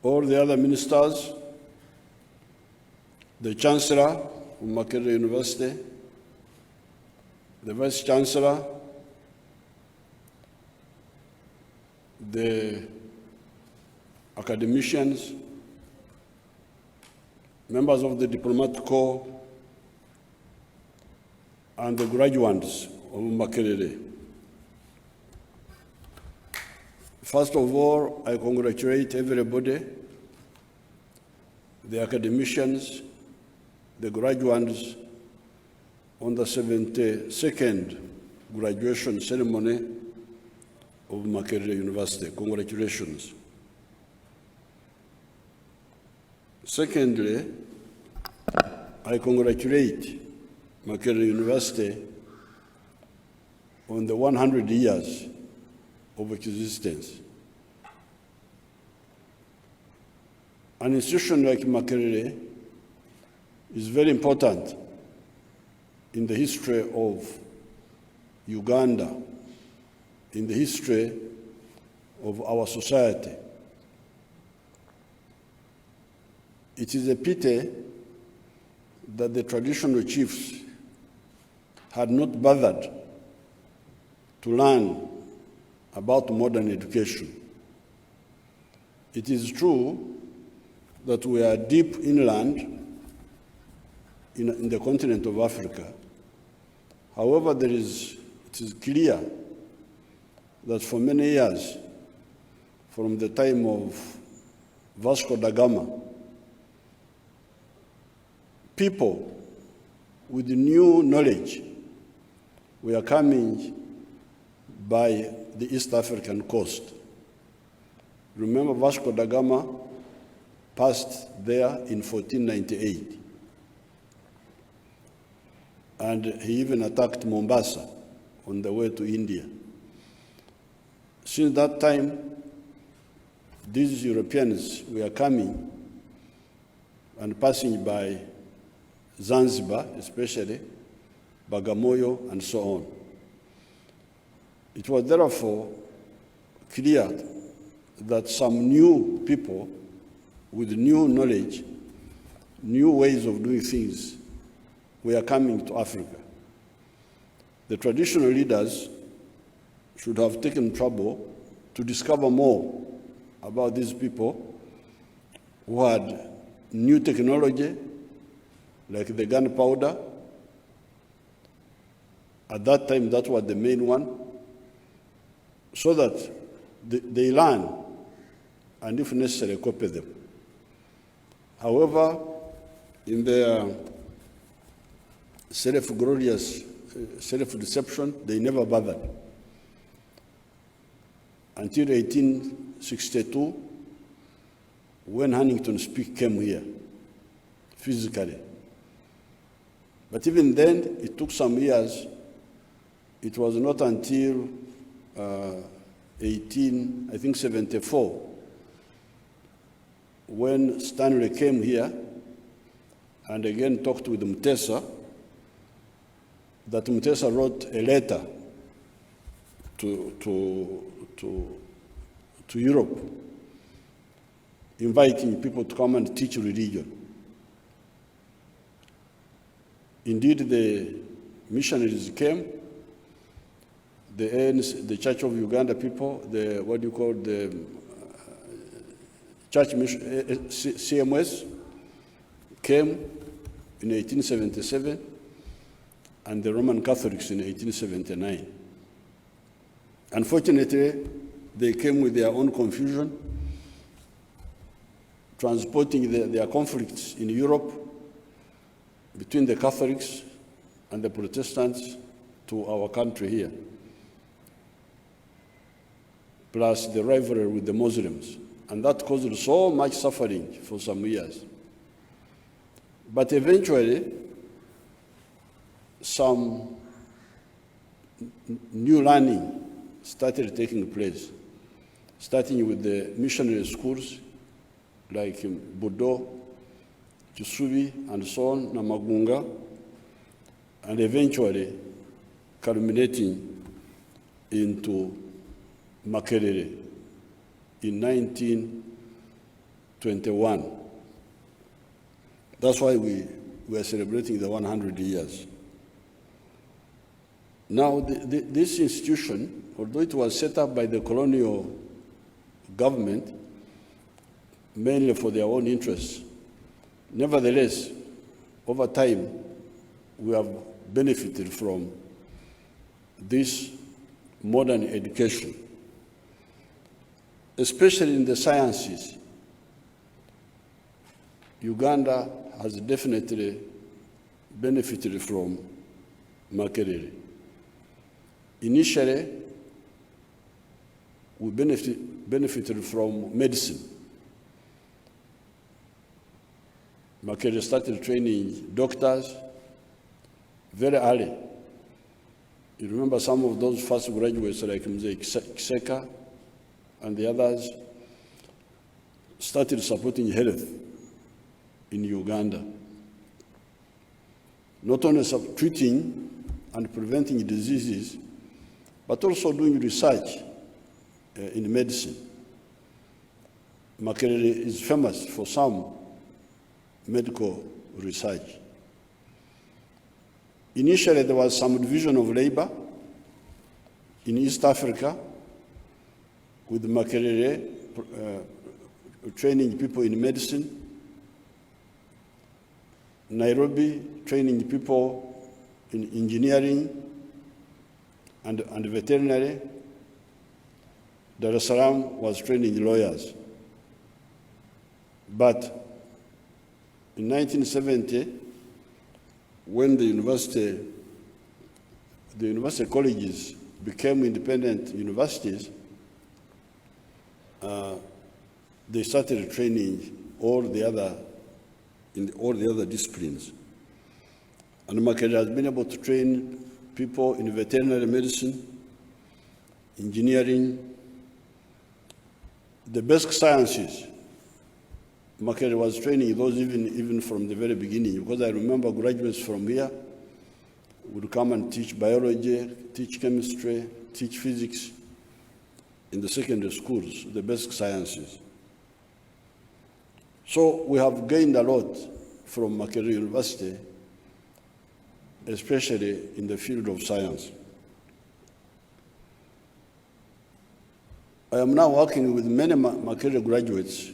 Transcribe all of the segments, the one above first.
All the other ministers, the Chancellor of Makerere University, the Vice Chancellor, the academicians, members of the diplomatic corps, and the graduates of Makerere. First of all, I congratulate everybody, the academicians, the graduates, on the 72nd graduation ceremony of Makerere University. Congratulations. Secondly, I congratulate Makerere University on the 100 years of existence. An institution like Makerere is very important in the history of Uganda, in the history of our society. It is a pity that the traditional chiefs had not bothered to learn about modern education. It is true that we are deep inland in the continent of Africa. However, it is clear that for many years, from the time of Vasco da Gama, people with new knowledge were coming by the East African coast. Remember, Vasco da Gama passed there in 1498. And he even attacked Mombasa on the way to India. Since that time, these Europeans were coming and passing by Zanzibar, especially, Bagamoyo, and so on. It was therefore clear that some new people with new knowledge, new ways of doing things, were coming to Africa. The traditional leaders should have taken trouble to discover more about these people who had new technology, like the gunpowder. At that time, that was the main one, so that they learn and, if necessary, copy them. However, in their self-glorious self-deception, they never bothered. Until 1862, when Huntington Speke came here, physically. But even then, it took some years. It was not until 74, when Stanley came here and again talked with Mutesa, that Mutesa wrote a letter to Europe, inviting people to come and teach religion. Indeed, the missionaries came, the Church of Uganda people, the Church Mission, CMS, came in 1877, and the Roman Catholics in 1879. Unfortunately, they came with their own confusion, transporting their conflicts in Europe between the Catholics and the Protestants to our country here, plus the rivalry with the Muslims. And that caused so much suffering for some years. But eventually, some new learning started taking place, starting with the missionary schools like Budo, Kisubi, and so on, Namagunga, and eventually culminating into Makerere in 1921. That's why we are celebrating the 100 years. Now, this institution, although it was set up by the colonial government, mainly for their own interests, nevertheless, over time, we have benefited from this modern education, especially in the sciences. Uganda has definitely benefited from Makerere. Initially, we benefited from medicine. Makerere started training doctors very early. You remember some of those first graduates like Mzee Kiseka and the others started supporting health in Uganda. Not only treating and preventing diseases, but also doing research in medicine. Makerere is famous for some medical research. Initially, there was some division of labor in East Africa with Makerere training people in medicine, Nairobi training people in engineering and veterinary. Dar es Salaam was training lawyers. But in 1970, when the university colleges became independent universities, they started training all the other disciplines. And Makerere has been able to train people in veterinary medicine, engineering, the basic sciences. Makerere was training those even from the very beginning, because I remember graduates from here would come and teach biology, teach chemistry, teach physics in the secondary schools, the basic sciences. So we have gained a lot from Makerere University, especially in the field of science. I am now working with many Makerere graduates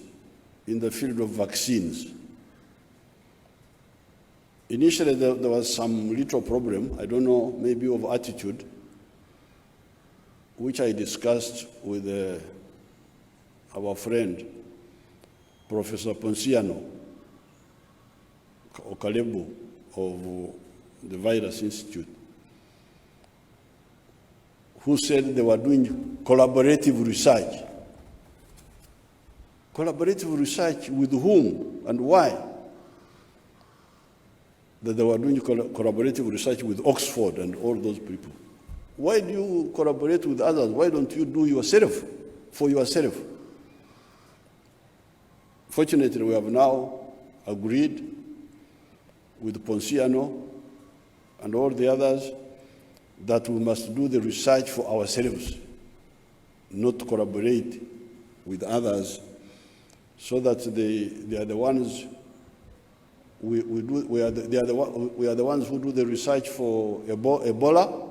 in the field of vaccines. Initially, there was some little problem, I don't know, maybe of attitude, which I discussed with our friend, Professor Ponciano Okalebu of the Virus Institute, who said they were doing collaborative research. Collaborative research with whom and why? That they were doing collaborative research with Oxford and all those people. Why do you collaborate with others? Why don't you do yourself, for yourself? Fortunately, we have now agreed with Ponciano and all the others that we must do the research for ourselves, not collaborate with others, so that they are the ones we are the ones who do the research for Ebola,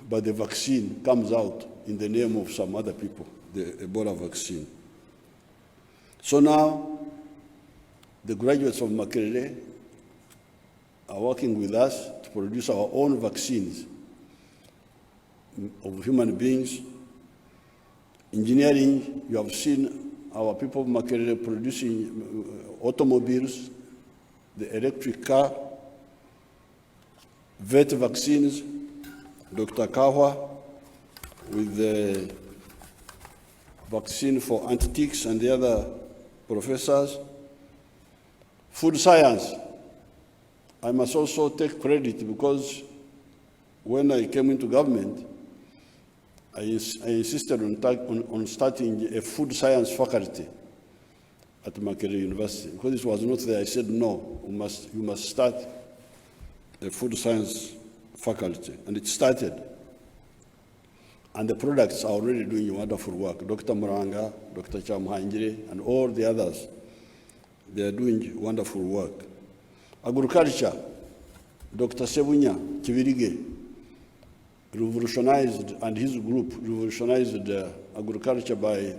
but the vaccine comes out in the name of some other people, the Ebola vaccine. So now, the graduates of Makerere are working with us to produce our own vaccines of human beings. Engineering, you have seen our people of Makerere producing automobiles, the electric car, vet vaccines, Dr. Kahwa with the vaccine for anti-ticks and the other professors. Food science, I must also take credit, because when I came into government, I insisted on starting a food science faculty at Makerere University. Because this was not there, I said, no, you must start a food science faculty. And it started. and the products are already doing wonderful work. Dr. Muranga, Dr. Chamhangire, and all the others, they are doing wonderful work. Agriculture, Dr. Sebunya Kibirige revolutionized, and his group revolutionized agriculture by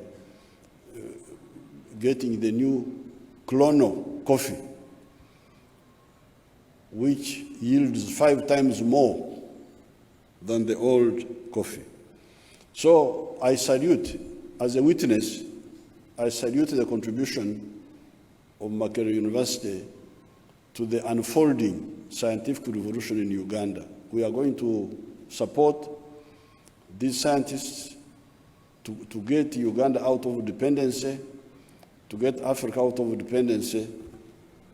getting the new clonal coffee, which yields 5 times more than the old coffee. So I salute, as a witness, I salute the contribution of Makerere University to the unfolding scientific revolution in Uganda. We are going to support these scientists to get Uganda out of dependency, to get Africa out of dependency,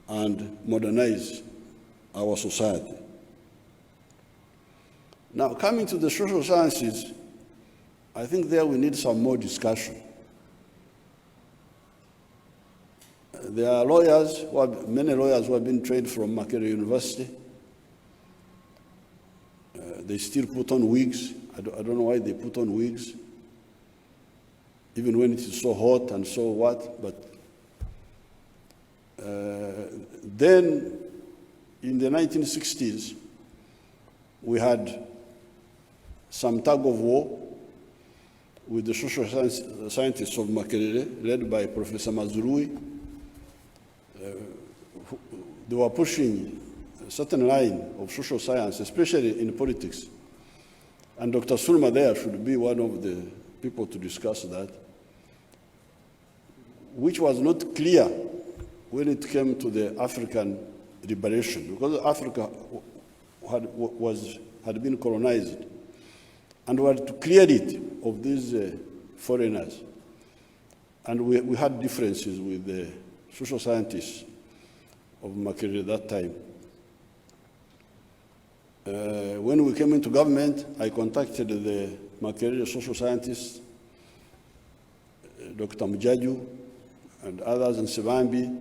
and modernize our society. Now, coming to the social sciences, I think there we need some more discussion. There are lawyers, many lawyers who have been trained from Makerere University. They still put on wigs. I don't know why they put on wigs, even when it is so hot and so what. But then in the 1960s, we had some tug of war with the social scientists of Makerere, led by Professor Mazurui. They were pushing a certain line of social science, especially in politics. And Dr. Sulma there should be one of the people to discuss that, which was not clear when it came to the African liberation, because Africa had been colonized, and we had to clear it of these foreigners. And we had differences with the social scientists of Makerere at that time. When we came into government, I contacted the Makerere social scientists, Dr. Mujaju and others in Sebambi,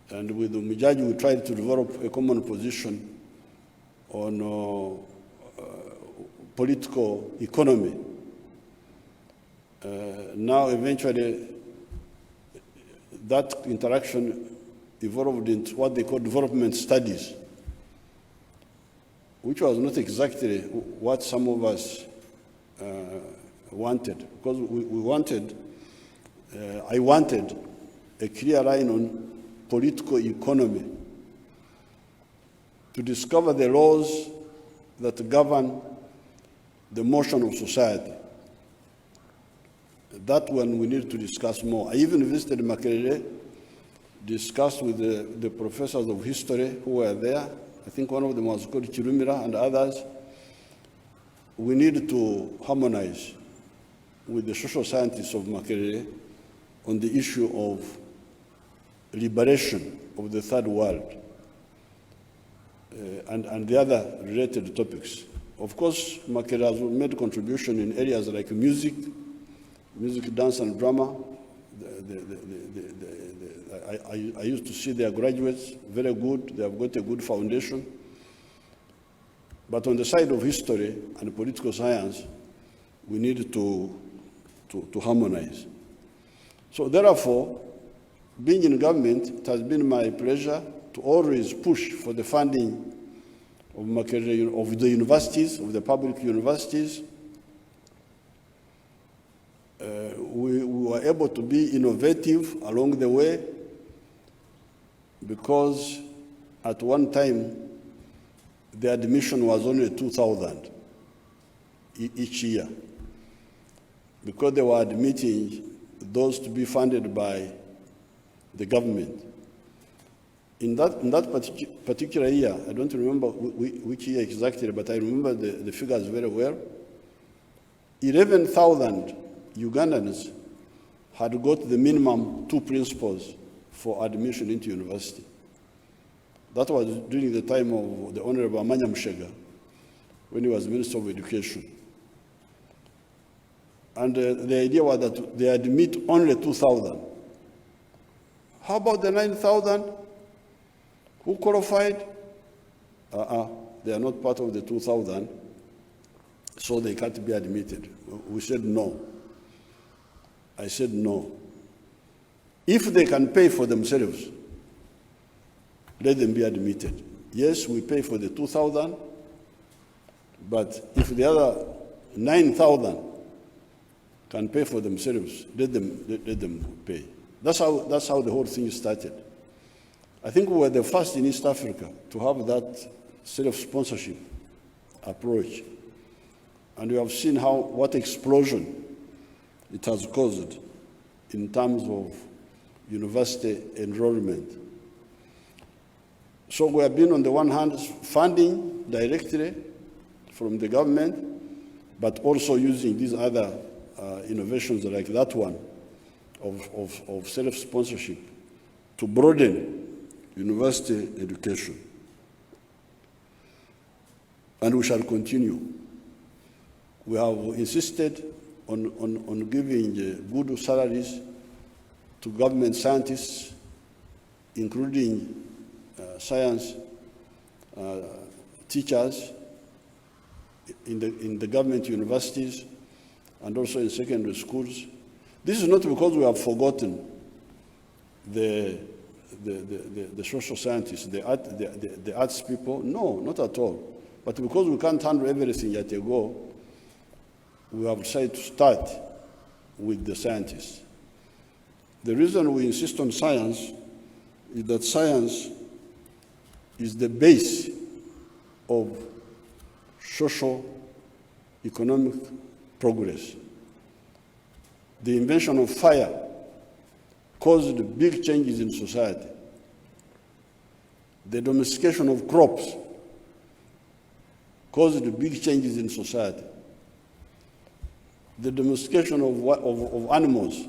and with Mujaju we tried to develop a common position on political economy. Now eventually that interaction evolved into what they call development studies, which was not exactly what some of us wanted, because I wanted a clear line on political economy to discover the laws that govern the motion of society. That one we need to discuss more. I even visited Makerere, discussed with the professors of history who were there. I think one of them was called Chirumira and others. We need to harmonize with the social scientists of Makerere on the issue of liberation of the third world and the other related topics. Of course, Makerere has made contribution in areas like music, dance, and drama. I used to see their graduates, very good. They have got a good foundation. But on the side of history and political science, we need to harmonize. So therefore, being in government, it has been my pleasure to always push for the funding of Makerere, of the universities, of the public universities. We were able to be innovative along the way, because at one time the admission was only 2,000 each year, because they were admitting those to be funded by the government. In that particular year, I don't remember which year exactly, but I remember the figures very well. 11,000 Ugandans had got the minimum 2 principles for admission into university. That was during the time of the Honorable Amanya Mushega, when he was Minister of Education. And the idea was that they admit only 2,000. How about the 9,000 who qualified? They are not part of the 2,000. so they can't be admitted. We said no. I said no. If they can pay for themselves, let them be admitted. Yes, we pay for the 2,000, but if the other 9,000 can pay for themselves, let them pay. That's how the whole thing started. I think we were the first in East Africa to have that self-sponsorship approach. And we have seen what explosion it has caused in terms of university enrollment. So we have been, on the one hand, funding directly from the government, but also using these other innovations like that one of self-sponsorship to broaden university education. And we shall continue. We have insisted on giving good salaries to government scientists, including science teachers in the government universities and also in secondary schools. This is not because we have forgotten the social scientists, the arts people. No, not at all. But because we can't handle everything at a go, we have decided to start with the scientists. The reason we insist on science is that science is the base of social economic progress. The invention of fire caused big changes in society. The domestication of crops caused big changes in society. The domestication of animals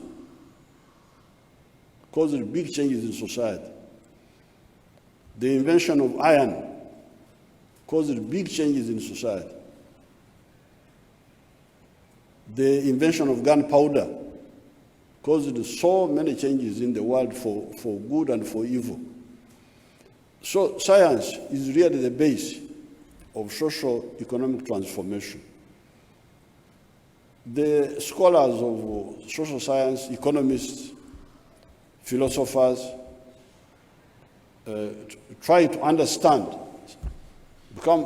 caused big changes in society. The invention of iron caused big changes in society. The invention of gunpowder caused so many changes in the world for good and for evil. So science is really the base of social economic transformation. The scholars of social science, economists, philosophers, try to understand,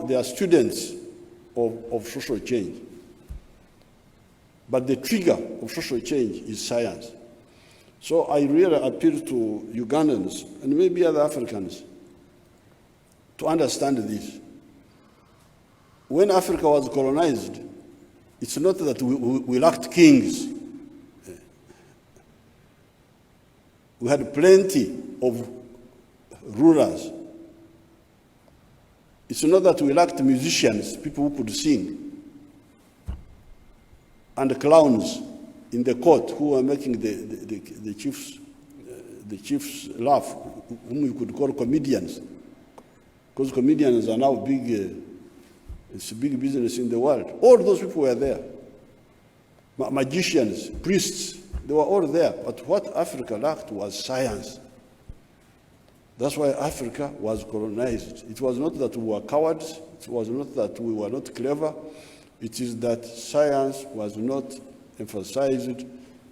they are students of social change. But the trigger of social change is science. So I really appeal to Ugandans and maybe other Africans to understand this. When Africa was colonized, it's not that we lacked kings. We had plenty of rulers. It's not that we lacked musicians, people who could sing, and clowns in the court who were making the chiefs laugh, whom we could call comedians, because comedians are now big. It's a big business in the world. All those people were there. Magicians, priests, they were all there. But what Africa lacked was science. That's why Africa was colonized. It was not that we were cowards. It was not that we were not clever. It is that science was not emphasized.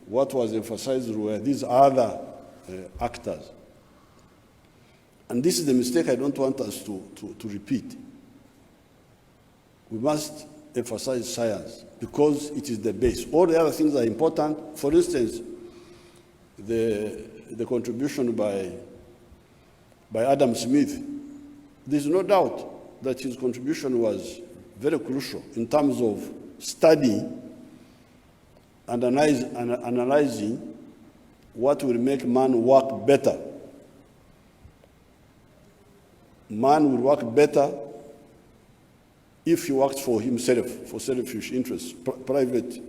What was emphasized were these other actors. And this is the mistake I don't want us to repeat. We must emphasize science because it is the base. All the other things are important. For instance, the contribution by Adam Smith, there's no doubt that his contribution was very crucial in terms of studying and analyzing what will make man work better. Man will work better if he works for himself, for selfish interests, private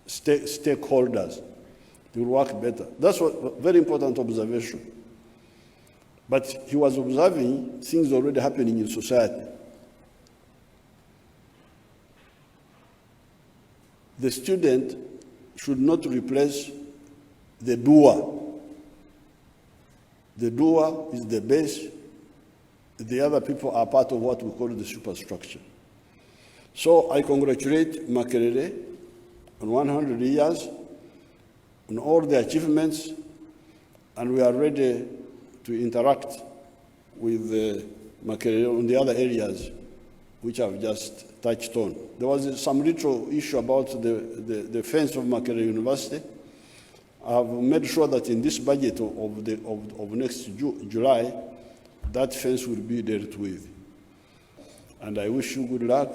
stakeholders, they will work better. That's a very important observation. But he was observing things already happening in society. The student should not replace the doer. The doer is the base the other people are part of what we call the superstructure. So I congratulate Makerere on 100 years, on all the achievements, and we are ready to interact with Makerere on the other areas which I've just touched on. There was some little issue about the fence of Makerere University. I've made sure that in this budget of next July, that fence will be dealt with. And I wish you good luck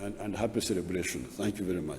and happy celebration. Thank you very much.